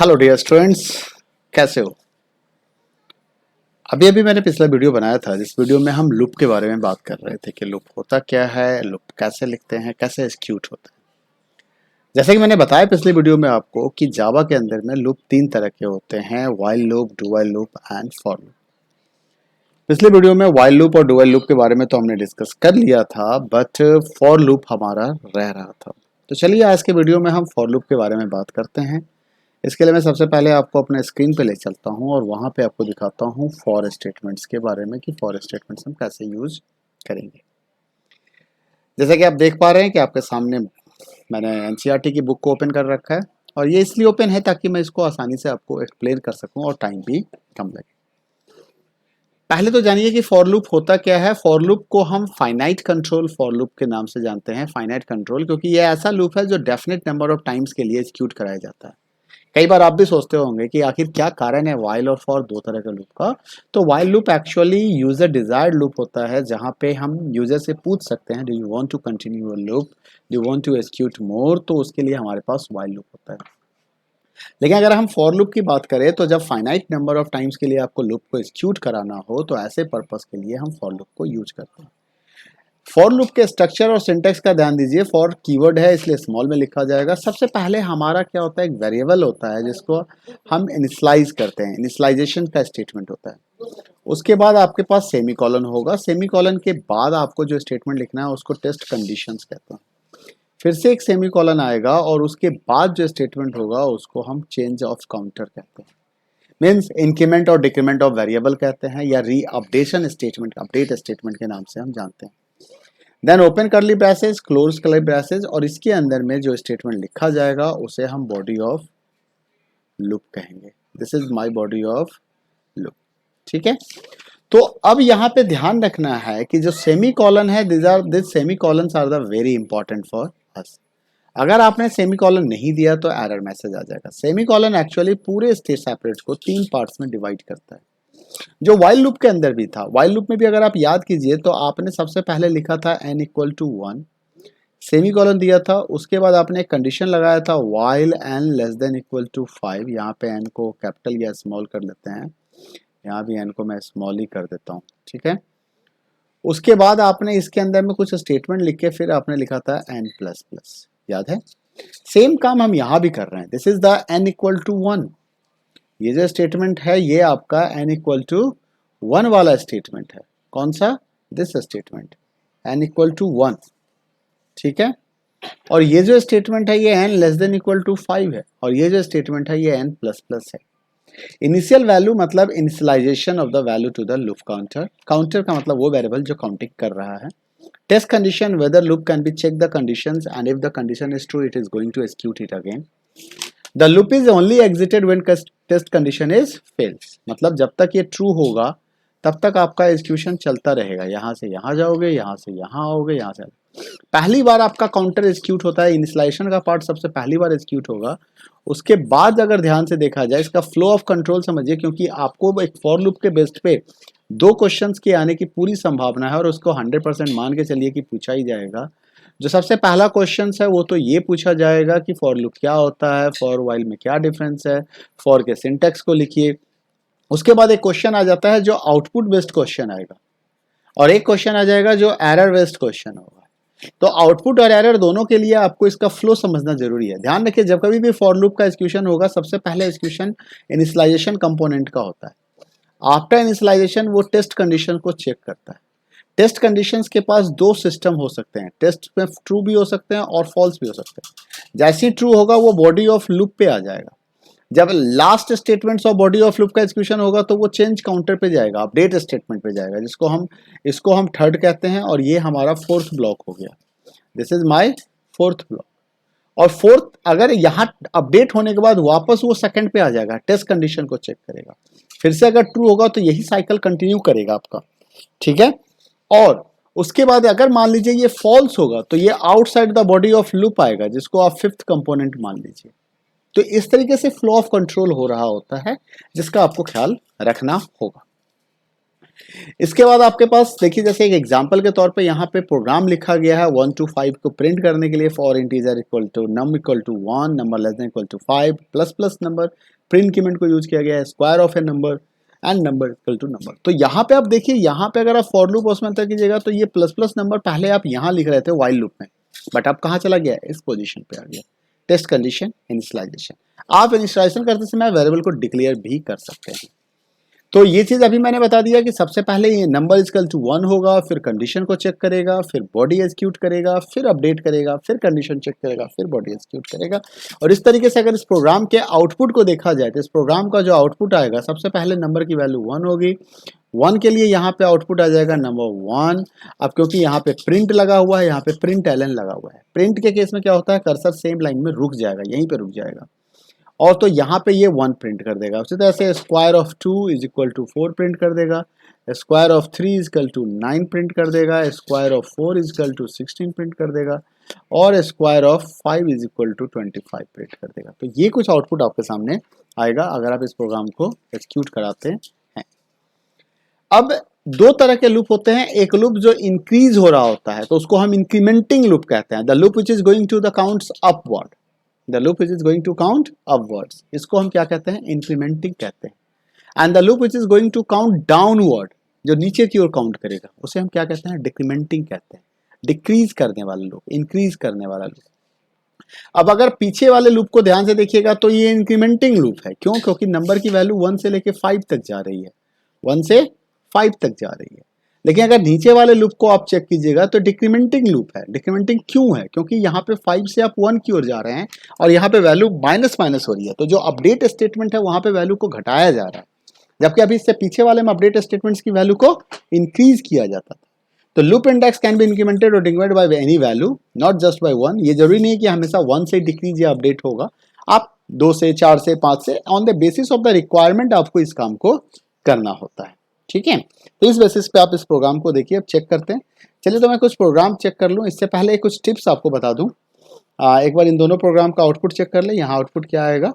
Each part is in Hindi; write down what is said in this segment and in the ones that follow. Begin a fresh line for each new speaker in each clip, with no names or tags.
हेलो डियर स्टूडेंट्स, कैसे हो। अभी अभी मैंने पिछला वीडियो बनाया था जिस वीडियो में हम लूप के बारे में बात कर रहे थे कि लूप होता क्या है, लूप कैसे लिखते हैं, कैसे एग्जीक्यूट होता है। जैसे कि मैंने बताया पिछले वीडियो में आपको कि जावा के अंदर में लूप तीन तरह के होते हैं, while loop, do while loop and for loop. पिछले वीडियो में व्हाइल लूप और डू व्हाइल लूप के बारे में तो हमने डिस्कस कर लिया था, बट फॉर लूप हमारा रह रहा था। तो चलिए आज के वीडियो में हम फॉर लूप के बारे में बात करते हैं। इसके लिए मैं सबसे पहले आपको अपने स्क्रीन पे ले चलता हूँ और वहाँ पे आपको दिखाता हूँ फॉर स्टेटमेंट्स के बारे में कि फॉर स्टेटमेंट्स हम कैसे यूज करेंगे। जैसे कि आप देख पा रहे हैं कि आपके सामने मैंने एनसीईआरटी की बुक को ओपन कर रखा है और ये इसलिए ओपन है ताकि मैं इसको आसानी से आपको एक्सप्लेन कर सकूँ और टाइम भी कम लगे। पहले तो जानिए कि फॉर लूप होता क्या है। फॉर लूप को हम फाइनाइट कंट्रोल फॉर लूप के नाम से जानते हैं। फाइनाइट कंट्रोल क्योंकि ये ऐसा लूप है जो डेफिनेट नंबर ऑफ टाइम्स के लिए एग्जीक्यूट कराया जाता है। कई बार आप भी सोचते होंगे कि आखिर क्या कारण है व्हाइल और फॉर दो तरह के लूप का। तो while loop actually user desired loop होता है जहां पे हम यूजर से पूछ सकते हैं, do you want to continue your loop, do you want to execute more, तो उसके लिए हमारे पास व्हाइल लूप होता है। लेकिन अगर हम फॉर लूप की बात करें तो जब फाइनाइट नंबर ऑफ टाइम्स के लिए आपको लूप को एग्जीक्यूट कराना हो तो ऐसे पर्पस के लिए हम फॉर लूप को यूज करते हैं। फॉर लूप के स्ट्रक्चर और सिंटेक्स का ध्यान दीजिए। फॉर कीवर्ड है इसलिए स्मॉल में लिखा जाएगा। सबसे पहले हमारा क्या होता है, एक वेरिएबल होता है जिसको हम इनिशियलाइज करते हैं। इनिशियलाइजेशन का स्टेटमेंट होता है। उसके बाद आपके पास सेमीकोलन होगा। सेमीकोलन के बाद आपको जो स्टेटमेंट लिखना है उसको टेस्ट कंडीशंस कहते हैं। फिर से एक सेमीकोलन आएगा और उसके बाद जो स्टेटमेंट होगा उसको हम चेंज ऑफ काउंटर कहते हैं। मीन्स इंक्रीमेंट और डिक्रीमेंट ऑफ वेरिएबल कहते हैं या री अपडेशन स्टेटमेंट, अपडेट स्टेटमेंट के नाम से हम जानते हैं। देन ओपन करली ब्रैसेस, क्लोज करली ब्रैसेस, और इसके अंदर में जो स्टेटमेंट लिखा जाएगा उसे हम बॉडी ऑफ लूप कहेंगे। This is my body of loop. ठीक है। तो अब यहाँ पे ध्यान रखना है कि जो सेमी कॉलन है, this semicolons are the very important for us. अगर आपने सेमी कॉलन नहीं दिया तो एरर मैसेज आ जाएगा। सेमी कॉलन एक्चुअली पूरे स्टेट सेपरेट्स को तीन पार्ट्स में डिवाइड करता है, जो वाइल लूप के अंदर भी था। वाइल लूप में भी अगर आप याद कीजिए तो आपने सबसे पहले लिखा था n equal to 1, semicolon दिया था। उसके बाद आपने एक कंडीशन लगाया था while n less than equal to 5। यहाँ पे n को कैपिटल या स्मॉल कर लेते हैं, यहाँ भी n को मैं स्मॉल ही कर देता हूँ। ठीक है। उसके बाद आपने इसके अंदर में कुछ स्टेटमेंट लिख के फिर आपने लिखा था n प्लस प्लस, याद है। सेम काम हम यहाँ भी कर रहे हैं। This is the n equal to 1। ये जो स्टेटमेंट है ये आपका n इक्वल टू 1 वाला स्टेटमेंट है। कौन सा? This statement n equal to 1। ठीक है। और ये जो स्टेटमेंट है ये n less than equal to 5 है और ये जो स्टेटमेंट है ये n प्लस प्लस है। इनिशियल वैल्यू मतलब initialization of the value to the loop counter. Counter का मतलब वो वेरिएबल जो काउंटिंग कर रहा है। Test condition, whether loop can be check the conditions and if the condition is true it is going to execute it again. The loop is only exited when test condition is fails, मतलब जब तक ये ट्रू होगा तब तक आपका एग्जीक्यूशन चलता रहेगा। यहाँ से यहाँ जाओगे, यहाँ से यहाँ आओगे, यहाँ से पहली बार आपका काउंटर एग्जीक्यूट होता है। इनिशियलाइजेशन का पार्ट सबसे पहली बार एग्जीक्यूट होगा। उसके बाद अगर ध्यान से देखा जाए इसका फ्लो ऑफ कंट्रोल समझिए, क्योंकि आपको एक फॉर लूप के बेस्ड पे दो क्वेश्चंस के आने की पूरी संभावना है और उसको 100% मान के चलिए कि पूछा ही जाएगा। जो सबसे पहला क्वेश्चन है वो तो ये पूछा जाएगा कि फॉर लूप क्या होता है, फॉर व्हाइल में क्या डिफरेंस है, फॉर के सिंटेक्स को लिखिए। उसके बाद एक क्वेश्चन आ जाता है जो आउटपुट बेस्ड क्वेश्चन आएगा और एक क्वेश्चन आ जाएगा जो एरर बेस्ड क्वेश्चन होगा। तो आउटपुट और एरर दोनों के लिए आपको इसका फ्लो समझना जरूरी है। ध्यान रखिए जब कभी भी फॉर लूप का एग्जीक्यूशन होगा सबसे पहले एग्जीक्यूशन इनिशियलाइजेशन कंपोनेंट का होता है। आफ्टर इनिशियलाइजेशन वो टेस्ट कंडीशन को चेक करता है। टेस्ट कंडीशंस के पास दो सिस्टम हो सकते हैं, टेस्ट में ट्रू भी हो सकते हैं और फॉल्स भी हो सकते हैं। जैसे ही ट्रू होगा वो बॉडी ऑफ लूप पे आ जाएगा। जब last statements of body of loop का एग्जीक्यूशन होगा तो वो चेंज काउंटर पे जाएगा, अपडेट स्टेटमेंट पे जाएगा, इसको हम थर्ड कहते हैं और ये हमारा फोर्थ ब्लॉक हो गया। This is my fourth block. और फोर्थ अगर यहाँ अपडेट होने के बाद वापस वो सेकंड पे आ जाएगा, टेस्ट कंडीशन को चेक करेगा, फिर से अगर ट्रू होगा तो यही साइकिल कंटिन्यू करेगा आपका। ठीक है। और उसके बाद अगर मान लीजिए ये फॉल्स होगा तो ये outside the body of loop आएगा जिसको आप फिफ्थ कंपोनेंट मान लीजिए। तो इस तरीके से फ्लो ऑफ कंट्रोल हो रहा होता है जिसका आपको ख्याल रखना होगा। इसके बाद आपके पास देखिए, जैसे एक एग्जांपल के तौर पे यहाँ पे प्रोग्राम लिखा गया है 1 to 5 को प्रिंट करने के लिए, for integer equal to num equal to 1, number less than equal to 5, plus plus number, print increment को यूज किया गया है, square of a number and number equal to number. तो यहाँ पे आप देखिए, यहाँ पे अगर आप फॉर लूप उसमें अंतर कीजिएगा तो ये प्लस प्लस नंबर पहले आप यहाँ लिख रहे थे व्हाइल लूप में, बट अब कहाँ चला गया, इस पोजीशन पे आ गया। टेस्ट कंडीशन इनिशियलाइजेशन, आप इनिशियलाइजेशन करते समय वेरिएबल को डिक्लेयर भी कर सकते हैं। तो ये चीज अभी मैंने बता दिया कि सबसे पहले ये नंबर इक्वल टू 1 होगा, फिर कंडीशन को चेक करेगा, फिर बॉडी एग्जीक्यूट करेगा, फिर अपडेट करेगा, फिर कंडीशन चेक करेगा, फिर बॉडी एग्जीक्यूट करेगा। और इस तरीके से अगर इस प्रोग्राम के आउटपुट को देखा जाए तो इस प्रोग्राम का जो आउटपुट आएगा, सबसे पहले नंबर की वैल्यू 1 होगी, 1 के लिए यहाँ पे आउटपुट आ जाएगा नंबर 1। अब क्योंकि यहाँ पे प्रिंट लगा हुआ है, यहाँ पे प्रिंट एलन लगा हुआ है, प्रिंट के केस में क्या होता है, कर्सर सेम लाइन में रुक जाएगा, यहीं पे रुक जाएगा, और तो यहाँ पे ये 1 प्रिंट कर देगा। उसी तरह से square of 2 is equal to 4 print कर देगा, square of 3 is equal to 9 print कर देगा, square of 4 is equal to 16 print कर देगा, और square of 5 is equal to 25 print कर देगा। तो ये कुछ आउटपुट आपके सामने आएगा अगर आप इस प्रोग्राम को एक्सिक्यूट कराते हैं। अब दो तरह के लूप होते हैं, एक लूप जो इंक्रीज हो रहा होता है तो उसको हम इंक्रीमेंटिंग लूप कहते हैं, the loop which is going to the counts upward, the loop which is going to count upwards, इसको हम क्या कहते हैं, इंक्रीमेंटिंग कहते हैं। And the loop which is going to count downward, जो नीचे की ओर काउंट करेगा, उसे हम क्या कहते हैं, डिक्रीमेंटिंग कहते हैं, डिक्रीज करने वाला लूप, इंक्रीज करने वाला लूप। अब अगर पीछे वाले लूप को ध्यान से देखिएगा तो ये इंक्रीमेंटिंग लूप है, क्यों, क्योंकि नंबर की वैल्यू 1 से लेके 5 तक जा रही है, 1 से 5 तक जा रही है। लेकिन अगर नीचे वाले लूप को आप चेक कीजिएगा तो डिक्रीमेंटिंग लूप है। डिक्रीमेंटिंग क्यों है, क्योंकि यहाँ पे 5 से आप 1 की ओर जा रहे हैं और यहाँ पे वैल्यू माइनस माइनस हो रही है, तो जो अपडेट स्टेटमेंट है वहां पे वैल्यू को घटाया जा रहा है, जबकि अभी इससे पीछे वाले में अपडेट स्टेटमेंट्स की वैल्यू को इंक्रीज किया जाता था। तो loop index can be incremented और decremented by any value, not just by 1। ये जरूरी नहीं है कि हमेशा 1 से डिक्रीज या अपडेट होगा, आप 2 से, 4 से, 5 से, on the basis of the requirement आपको इस काम को करना होता है। ठीक है, तो इस बेसिस पे आप इस प्रोग्राम को देखिए। अब चेक करते हैं, चलिए तो मैं कुछ प्रोग्राम चेक कर लूँ, इससे पहले कुछ टिप्स आपको बता दूं। एक बार इन दोनों प्रोग्राम का आउटपुट चेक कर ले, यहाँ आउटपुट क्या आएगा।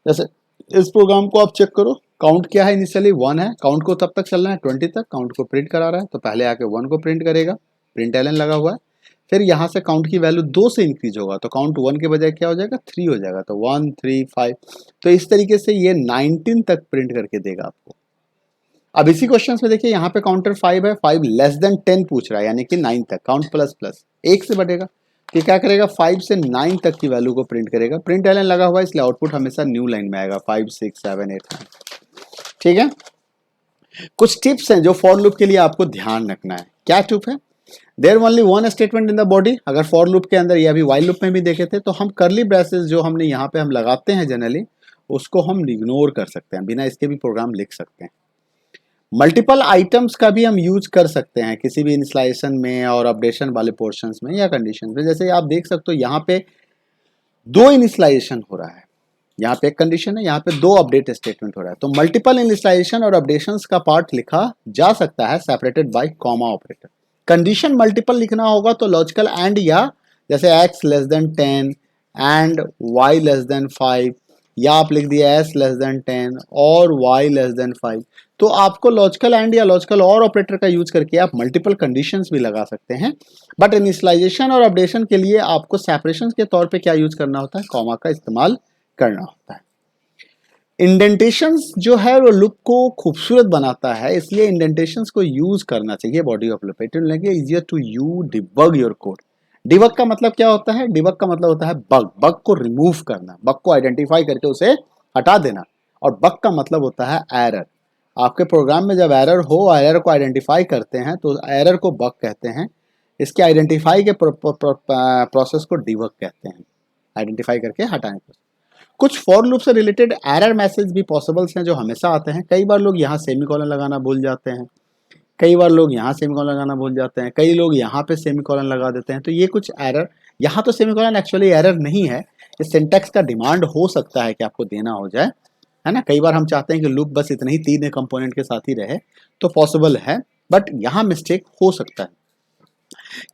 जैसे इस प्रोग्राम को आप चेक करो, काउंट क्या है, इनिशियली 1 है, काउंट को तब तक चलना है 20 तक, काउंट को प्रिंट करा रहा है तो पहले आके 1 को प्रिंट करेगा, प्रिंट एलन लगा हुआ है। फिर यहाँ से काउंट की वैल्यू 2 से इंक्रीज होगा तो काउंट 1 के बजाय क्या हो जाएगा, 3 हो जाएगा, तो 1 3 5, तो इस तरीके से ये 19 तक प्रिंट करके देगा आपको। अब इसी क्वेश्चन में देखिए, यहाँ पे काउंटर 5 है, 5 लेस देन 10 पूछ रहा है, यानी कि 9 तक, काउंट प्लस प्लस 1 से बढ़ेगा कि क्या करेगा, 5 से 9 तक की वैल्यू को प्रिंट करेगा। प्रिंट एलन लगा हुआ है इसलिए आउटपुट हमेशा न्यू लाइन में आएगा, 5 6 7 8 9। ठीक है, कुछ टिप्स हैं जो फॉर लूप के लिए आपको ध्यान रखना है। क्या टिप है, there only one statement in the body. अगर फॉर लूप के अंदर या भी वाइल लूप में भी देखे थे तो हम करली ब्रेसेस जो हमने यहाँ पे हम लगाते हैं जनरली, उसको हम इग्नोर कर सकते हैं, बिना इसके भी प्रोग्राम लिख सकते हैं। मल्टीपल आइटम्स का भी हम यूज कर सकते हैं किसी भी इनिशियलाइजेशन में और अपडेशन वाले पोर्शंस में या कंडीशन में। जैसे आप देख सकते हो यहाँ पे 2 इनिशियलाइजेशन हो रहा है, यहाँ पे एक कंडीशन है, यहाँ पे 2 अपडेट स्टेटमेंट हो रहा है। तो मल्टीपल इनिशियलाइजेशन और अपडेशंस का पार्ट लिखा जा सकता है separated by comma operator. Condition multiple लिखना होगा तो लॉजिकल एंड, या जैसे x less than 10 and y less than 5, या आप लिख दिया s लेस देन 10 और y लेस देन 5, तो आपको लॉजिकल एंड या लॉजिकल और ऑपरेटर का यूज करके आप मल्टीपल कंडीशंस भी लगा सकते हैं। बट इनिशियलाइजेशन और अपडेशन के लिए आपको सेपरेशन के तौर पे क्या यूज करना होता है, कॉमा का इस्तेमाल करना होता है। इंडेंटेशंस जो है वो लूप को खूबसूरत बनाता है, इसलिए इंडेंटेशंस को यूज करना चाहिए body of loop. It will make it easier to you debug your code. Debug का मतलब क्या होता है, डिबग का मतलब होता है बग, बग को रिमूव करना, बग को आइडेंटिफाई करके उसे हटा देना। और बग का मतलब होता है एरर। आपके प्रोग्राम में जब एरर हो, एरर को आइडेंटिफाई करते हैं तो एरर को बग कहते हैं। इसके आइडेंटिफाई के प्रोसेस को डिबग कहते हैं, आइडेंटिफाई करके हटाने को। कुछ फॉर लूप से रिलेटेड एरर मैसेज भी पॉसिबल्स हैं जो हमेशा आते हैं। कई बार लोग यहाँ सेमीकोलन लगाना भूल जाते हैं, कई बार लोग यहाँ सेमीकोलन लगाना भूल जाते हैं, कई लोग यहाँ पे सेमीकोलन लगा देते हैं। तो ये कुछ एरर, यहाँ तो सेमीकोलन एक्चुअली एरर नहीं है, ये सिंटैक्स का डिमांड हो सकता है कि आपको देना हो जाए, है ना। कई बार हम चाहते हैं कि लूप बस इतने ही 3 कंपोनेंट के साथ ही रहे, तो पॉसिबल है, बट यहाँ मिस्टेक हो सकता है।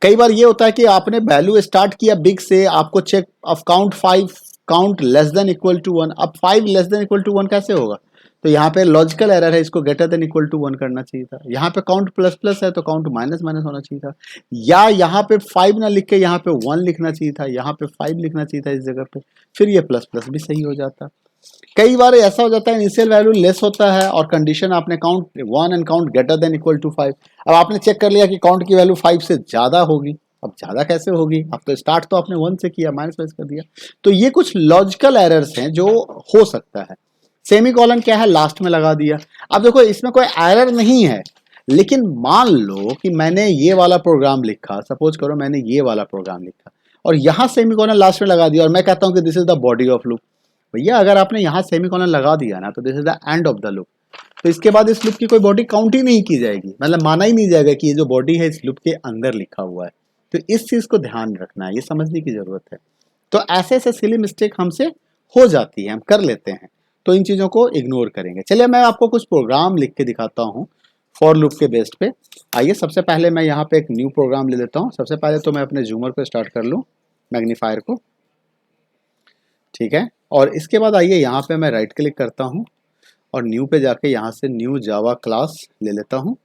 कई बार ये होता है कि आपने वैल्यू स्टार्ट किया बिग से, आपको check of count 5, count less than equal to 1। अब 5 लेस देन इक्वल टू 1 कैसे होगा, तो यहाँ पे लॉजिकल एरर है, इसको ग्रेटर देन इक्वल टू 1 करना चाहिए था। यहाँ पे काउंट प्लस प्लस है तो काउंट माइनस माइनस होना चाहिए था, या यहाँ पे 5 ना लिख के यहाँ पे 1 लिखना चाहिए था, यहाँ पे 5 लिखना चाहिए था इस जगह पे, फिर ये प्लस प्लस भी सही हो जाता। कई बार ऐसा हो जाता है इनिशियल वैल्यू लेस होता है और कंडीशन आपने count 1 and count greater than equal to 5। अब आपने चेक कर लिया कि काउंट की वैल्यू 5 से ज़्यादा होगी। अब ज़्यादा कैसे होगी, अब तो स्टार्ट तो आपने 1 से किया, माइनस माइनस कर दिया। तो ये कुछ लॉजिकल एरर्स हैं जो हो सकता है। सेमी कॉलन क्या है, लास्ट में लगा दिया। अब देखो इसमें कोई एरर नहीं है, लेकिन मान लो कि मैंने ये वाला प्रोग्राम लिखा, सपोज करो मैंने ये वाला प्रोग्राम लिखा और यहाँ सेमी कॉलन लास्ट में लगा दिया और मैं कहता हूँ कि this is the body of loop. भैया अगर आपने यहाँ सेमी कॉलन लगा दिया ना तो this is the end of the loop. तो इसके बाद इस लूप की कोई बॉडी काउंट ही नहीं की जाएगी, मतलब माना ही नहीं जाएगा कि ये जो बॉडी है इस लूप के अंदर लिखा हुआ है। तो इस चीज को ध्यान रखना है, ये समझने की जरूरत है। तो ऐसे ऐसे सिली मिस्टेक हमसे हो जाती है, हम कर लेते हैं, तो इन चीजों को इग्नोर करेंगे। चलिए मैं आपको कुछ प्रोग्राम लिख के दिखाता हूँ फॉर लूप के बेस्ड पे। आइए सबसे पहले मैं यहाँ पे एक न्यू प्रोग्राम ले लेता हूँ। सबसे पहले तो मैं अपने जूमर को स्टार्ट कर लूँ, मैग्नीफायर को, ठीक है। और इसके बाद आइए यहाँ पे मैं राइट क्लिक करता हूँ और न्यू पे जाके यहाँ से न्यू जावा क्लास ले लेता हूँ।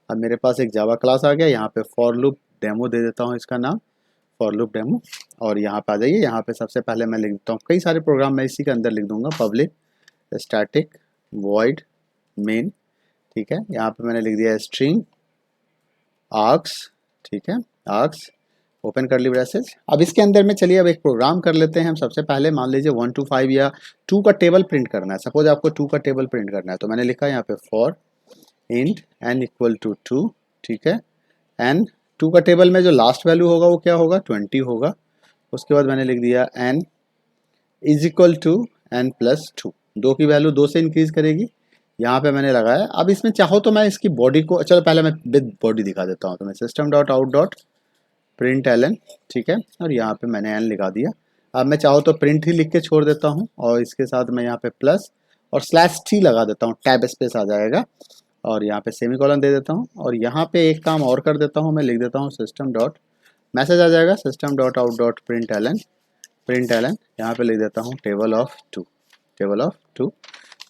अब मेरे पास एक जावा क्लास आ गया, यहाँ पे फॉर लूप डेमो दे देता हूँ इसका नाम, फॉर लूप डेमो। और यहाँ पे आ जाइए, यहाँ पे सबसे पहले मैं लिख देता हूँ, कई सारे प्रोग्राम मैं इसी के अंदर लिख दूंगा, पब्लिक स्टैटिक वॉइड मेन, ठीक है। यहाँ पे मैंने लिख दिया स्ट्रिंग आर्क्स, ठीक है, आर्क्स ओपन कर ली ब्रेसेस। अब इसके अंदर में चलिए अब एक प्रोग्राम कर लेते हैं हम। सबसे पहले मान लीजिए 1 to 5 या 2 का टेबल प्रिंट करना है। सपोज आपको 2 का टेबल प्रिंट करना है, तो मैंने लिखा यहाँ पे for int n equal to 2, ठीक है। n 2 का टेबल में जो लास्ट वैल्यू होगा वो क्या होगा, 20 होगा। उसके बाद मैंने लिख दिया n is equal to n plus 2, 2 की वैल्यू 2 से इंक्रीज करेगी। यहाँ पे मैंने लगाया। अब इसमें चाहो तो मैं इसकी बॉडी को, चलो पहले मैं विद बॉडी दिखा देता हूँ। तो मैं system dot out dot print ln, ठीक है, और यहाँ पे मैंने एन लगा दिया। अब मैं चाहूँ तो प्रिंट ही लिख के छोड़ देता हूँ और इसके साथ मैं यहाँ पे प्लस और स्लैश टी लगा देता हूँ, टैब स्पेस आ जाएगा। और यहाँ पे सेमी कॉलन दे देता हूँ और यहाँ पे एक काम और कर देता हूँ, मैं लिख देता हूँ सिस्टम डॉट, मैसेज आ जाएगा system dot out dot print ln, यहाँ पे लिख देता हूँ table of 2, table of 2।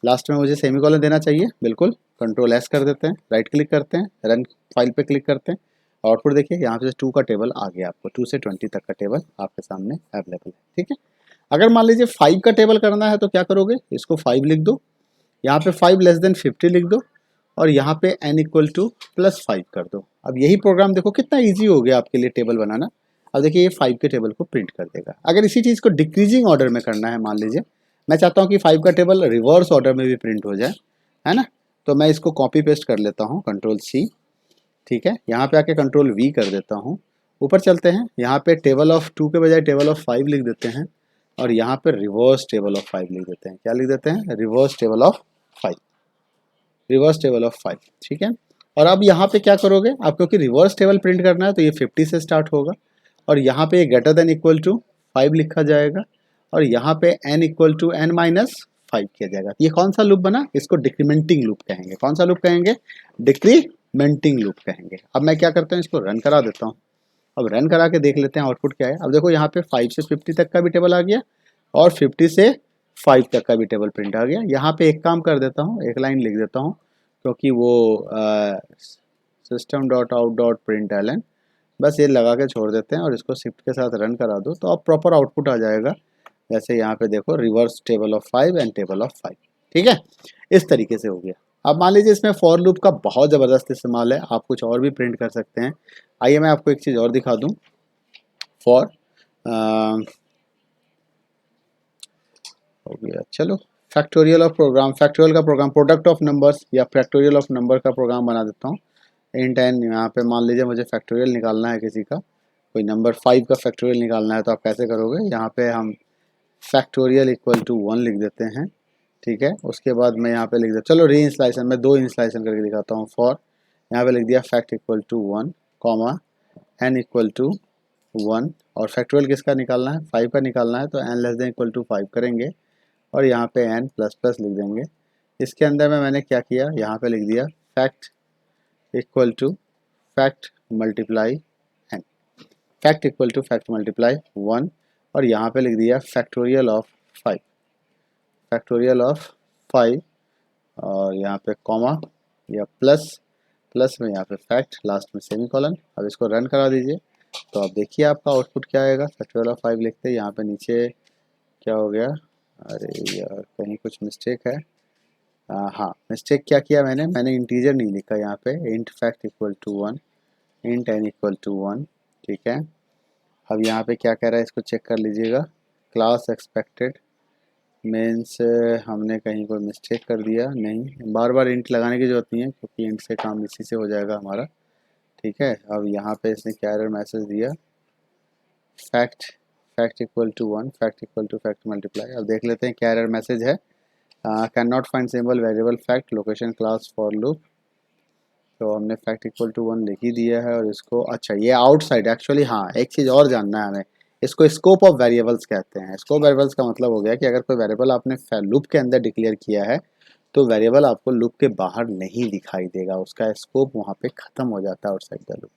Last में मुझे सेमी कॉलन देना चाहिए, बिल्कुल। कंट्रोल एस कर देते हैं, राइट क्लिक करते हैं, रन फाइल पे क्लिक करते हैं। आउटपुट देखिए, यहाँ पे 2 का टेबल आ गया, आपको 2 से 20 तक का टेबल आपके सामने अवेलेबल है, ठीक है। अगर मान लीजिए 5 का टेबल करना है तो क्या करोगे, इसको 5 लिख दो, यहाँ पे 5 लेस देन 50 लिख दो और यहाँ पे n इक्वल टू प्लस 5 कर दो। अब यही प्रोग्राम देखो कितना ईजी हो गया आपके लिए टेबल बनाना। अब देखिए ये 5 के टेबल को प्रिंट कर देगा। अगर इसी चीज़ को डिक्रीजिंग ऑर्डर में करना है, मान लीजिए मैं चाहता हूँ कि 5 का टेबल रिवर्स ऑर्डर में भी प्रिंट हो जाए, है ना, तो मैं इसको कॉपी पेस्ट कर लेता हूँ, कंट्रोल C, ठीक है। यहाँ पे आके कंट्रोल V कर देता हूँ। ऊपर चलते हैं, यहाँ पे टेबल ऑफ 2 के बजाय टेबल ऑफ 5 लिख देते हैं और यहाँ पे रिवर्स टेबल ऑफ 5 लिख देते हैं। क्या लिख देते हैं, reverse table of 5, reverse table of 5, ठीक है। और अब यहाँ पे क्या करोगे आप, क्योंकि रिवर्स टेबल प्रिंट करना है तो ये 50 से स्टार्ट होगा और यहाँ पे ग्रेटर देन इक्वल टू 5 लिखा जाएगा और यहाँ पे n equal to n minus 5 किया जाएगा। ये कौन सा लूप बना, इसको डिक्रीमेंटिंग लूप कहेंगे। कौन सा लूप कहेंगे, डिक्रीमेंटिंग लूप कहेंगे। अब मैं क्या करता हूँ, इसको रन करा देता हूँ। अब रन करा के देख लेते हैं आउटपुट क्या है। अब देखो यहाँ पे 5 से 50 तक का भी टेबल आ गया और 50 से 5 तक का भी टेबल प्रिंट आ गया। यहाँ पे एक काम कर देता हूँ, एक लाइन लिख देता हूँ, क्योंकि वो system dot out dot print ln, बस ये लगा के छोड़ देते हैं और इसको शिफ्ट के साथ रन करा दो तो अब प्रॉपर आउटपुट आ जाएगा। जैसे यहाँ पे देखो reverse table of 5 and table of 5, ठीक है, इस तरीके से हो गया। अब मान लीजिए इसमें फॉर लूप का बहुत ज़बरदस्त इस्तेमाल है, आप कुछ और भी प्रिंट कर सकते हैं। आइए मैं आपको एक चीज़ और दिखा दूँ। फॉर हो गया, चलो फैक्टोरियल ऑफ प्रोग्राम, फैक्टोरियल का प्रोग्राम, प्रोडक्ट ऑफ नंबर्स या फैक्टोरियल ऑफ नंबर का प्रोग्राम बना देता हूँ। इंट एन, यहाँ पे मान लीजिए मुझे फैक्टोरियल निकालना है किसी का, कोई नंबर 5 का फैक्टोरियल निकालना है, तो आप कैसे करोगे, यहाँ पे हम फैक्टोरियल इक्वल टू 1 लिख देते हैं, ठीक है। उसके बाद मैं यहाँ पे लिख देता, चलो री इंस्लाइशन, मैं 2 इंस्लाइशन करके दिखाता हूँ। फॉर यहाँ पे लिख दिया fact equal to 1 comma n equal to 1, और फैक्टोरियल किसका निकालना है, 5 का निकालना है, तो n less than equal to 5 करेंगे और यहाँ पे एन प्लस प्लस लिख देंगे। इसके अंदर में मैंने क्या किया, यहाँ पे लिख दिया fact equal to fact multiply n, fact equal to fact multiply 1 और यहाँ पे लिख दिया फैक्टोरियल ऑफ 5, फैक्टोरियल ऑफ 5 और यहाँ पे कॉमा या प्लस, प्लस में यहाँ पे फैक्ट, लास्ट में सेमीकोलन। अब इसको रन करा दीजिए तो अब देखिए आपका आउटपुट क्या आएगा। फैक्टोरियल ऑफ 5 लिखते हैं, यहाँ पे नीचे क्या हो गया, अरे यार कहीं कुछ मिस्टेक है। हाँ, मिस्टेक क्या किया मैंने इंटीजर नहीं लिखा यहाँ पे, int fact equal to 1, int n equal to 1, ठीक है। अब यहाँ पे क्या कह रहा है इसको चेक कर लीजिएगा। क्लास एक्सपेक्टेड मीन्स हमने कहीं कोई मिस्टेक कर दिया नहीं, बार बार इंट लगाने की जरूरत नहीं है क्योंकि इंट से काम इसी से हो जाएगा हमारा, ठीक है। अब यहाँ पे इसने क्या एरर मैसेज दिया, fact, fact equal to 1, fact equal to fact multiply. अब देख लेते हैं क्या एरर मैसेज है। Can not find symbol variable fact location class for loop. तो हमने फैक्ट इक्वल टू 1 लिख ही दिया है और इसको, अच्छा ये आउटसाइड एक्चुअली, हाँ एक चीज़ और जानना है हमें, इसको स्कोप ऑफ वेरिएबल्स कहते हैं। स्कोप वेरिएबल्स का मतलब हो गया कि अगर कोई वेरिएबल आपने लूप के अंदर डिक्लेयर किया है तो वेरिएबल आपको लूप के बाहर नहीं दिखाई देगा, उसका स्कोप वहाँ पे खत्म हो जाता है आउटसाइड द लूप।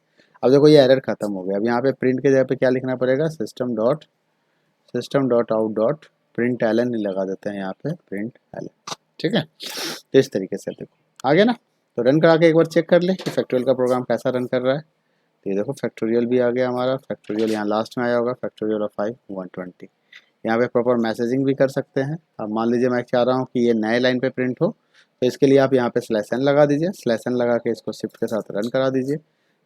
अब देखो ये एरर खत्म हो गया। अब यहाँ पे प्रिंट के जगह पे क्या लिखना पड़ेगा, system dot out dot print ln लगा देते हैं यहाँ पे, प्रिंट एलन, ठीक है। तो इस तरीके से देखो आ गया ना। तो रन करा के एक बार चेक कर ले कि फैक्टोरियल का प्रोग्राम कैसा रन कर रहा है। तो ये देखो फैक्टोरियल भी आ गया हमारा, फैक्टोरियल यहाँ लास्ट में आया होगा, फैक्टोरियल ऑफ 5 120। यहाँ पे प्रॉपर मैसेजिंग भी कर सकते हैं। अब मान लीजिए मैं चाह रहा हूँ कि ये नए लाइन पे प्रिंट हो, तो इसके लिए आप यहाँ पे /n लगा दीजिए, /n लगा के इसको शिफ्ट के साथ रन करा दीजिए।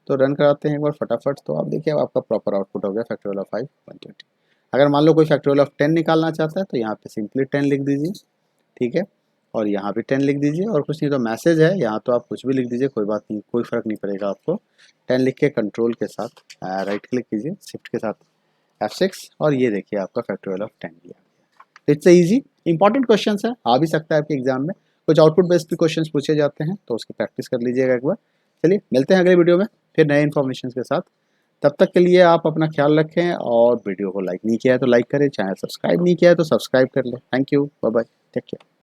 तो रन कराते हैं एक बार फटाफट, तो आप देखिए अब आपका प्रॉपर आउटपुट हो गया फैक्टोरियल ऑफ 5 120। अगर मान लो कोई फैक्टोरियल ऑफ 10 निकालना चाहता है तो यहाँ पे सिंपली 10 लिख दीजिए, ठीक है। और यहाँ भी 10 लिख दीजिए, और कुछ नहीं तो मैसेज है यहाँ तो आप कुछ भी लिख दीजिए, कोई बात नहीं, कोई फ़र्क नहीं पड़ेगा आपको। 10 लिख के कंट्रोल के साथ राइट क्लिक कीजिए, शिफ्ट के साथ F6, और ये देखिए आपका फैक्टोरियल ऑफ 10 भी आ गया। इट्स ईजी, इंपॉर्टेंट क्वेश्चन है, आ भी सकता है आपके एग्जाम में। कुछ आउटपुट बेस्ड भी क्वेश्चन पूछे जाते हैं तो उसकी प्रैक्टिस कर लीजिएगा एक बार। चलिए मिलते हैं अगले वीडियो में फिर नए इन्फॉर्मेशन के साथ। तब तक के लिए आप अपना ख्याल रखें, और वीडियो को लाइक नहीं किया है तो लाइक करें, चैनल सब्सक्राइब नहीं किया है तो सब्सक्राइब कर लें। Thank you, bye bye, take care.